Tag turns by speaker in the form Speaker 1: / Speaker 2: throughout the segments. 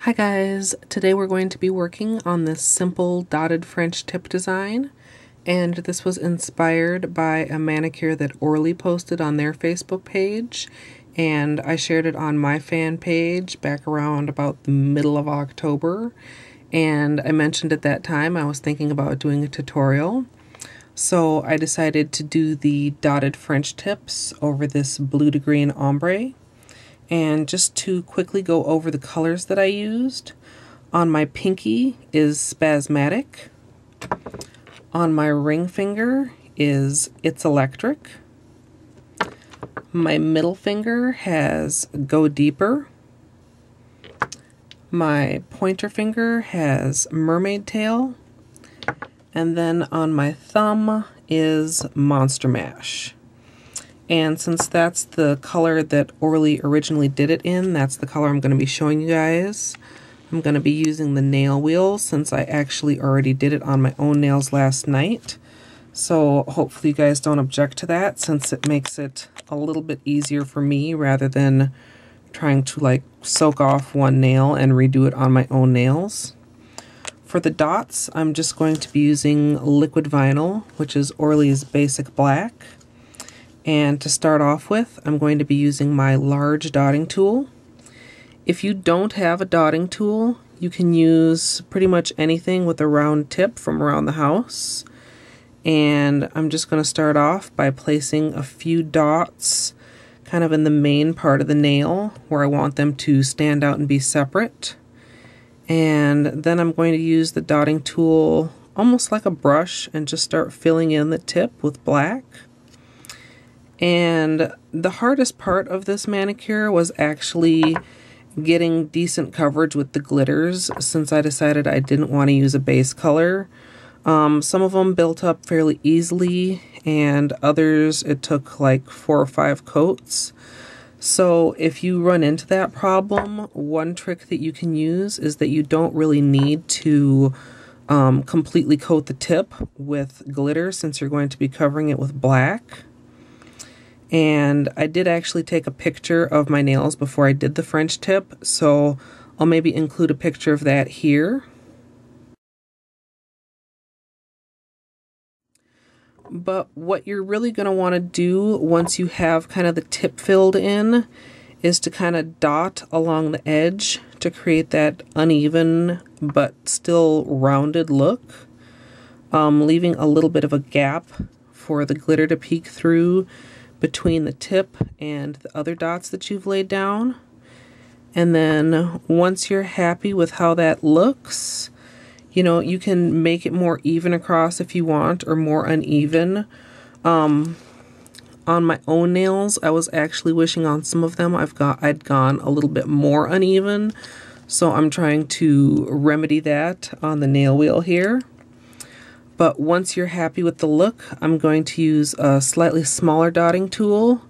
Speaker 1: Hi guys, today we're going to be working on this simple dotted French tip design, and this was inspired by a manicure that Orly posted on their Facebook page, and I shared it on my fan page back around about the middle of October, and I mentioned at that time I was thinking about doing a tutorial. So I decided to do the dotted French tips over this blue to green ombre. And just to quickly go over the colors that I used, on my pinky is Spazmatic, on my ring finger is It's Electric, my middle finger has Go Deeper, my pointer finger has Mermaid Tail, and then on my thumb is Monster Mash. And since that's the color that Orly originally did it in, that's the color I'm going to be showing you guys. I'm going to be using the nail wheel since I actually already did it on my own nails last night. So hopefully you guys don't object to that, since it makes it a little bit easier for me rather than trying to like soak off one nail and redo it on my own nails. For the dots, I'm just going to be using liquid vinyl, which is Orly's Basic Black. And to start off with, I'm going to be using my large dotting tool. If you don't have a dotting tool, you can use pretty much anything with a round tip from around the house. And I'm just going to start off by placing a few dots kind of in the main part of the nail where I want them to stand out and be separate. And then I'm going to use the dotting tool almost like a brush and just start filling in the tip with black. And the hardest part of this manicure was actually getting decent coverage with the glitters, since I decided I didn't want to use a base color. Some of them built up fairly easily, and others it took like 4 or 5 coats. So if you run into that problem, one trick that you can use is that you don't really need to completely coat the tip with glitter, since you're going to be covering it with black. And I did actually take a picture of my nails before I did the French tip, so I'll maybe include a picture of that here. But what you're really going to want to do once you have kind of the tip filled in is to kind of dot along the edge to create that uneven but still rounded look, leaving a little bit of a gap for the glitter to peek through between the tip and the other dots that you've laid down. And then once you're happy with how that looks, you know, you can make it more even across if you want, or more uneven. On my own nails, I was actually wishing on some of them I'd gone a little bit more uneven, so I'm trying to remedy that on the nail wheel here. But once you're happy with the look, I'm going to use a slightly smaller dotting tool,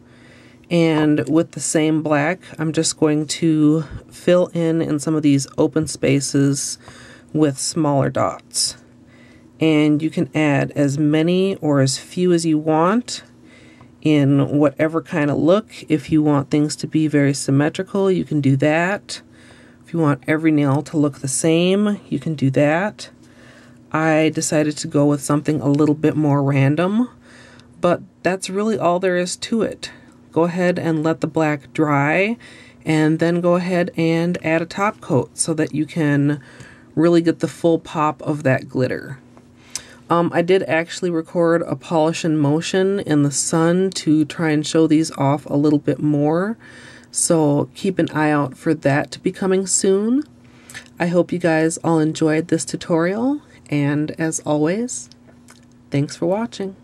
Speaker 1: and with the same black, I'm just going to fill in some of these open spaces with smaller dots. And you can add as many or as few as you want in whatever kind of look. If you want things to be very symmetrical, you can do that. If you want every nail to look the same, you can do that. I decided to go with something a little bit more random, but that's really all there is to it. Go ahead and let the black dry, and then go ahead and add a top coat so that you can really get the full pop of that glitter. I did actually record a polish in motion in the sun to try and show these off a little bit more, so keep an eye out for that to be coming soon. I hope you guys all enjoyed this tutorial. And as always, thanks for watching.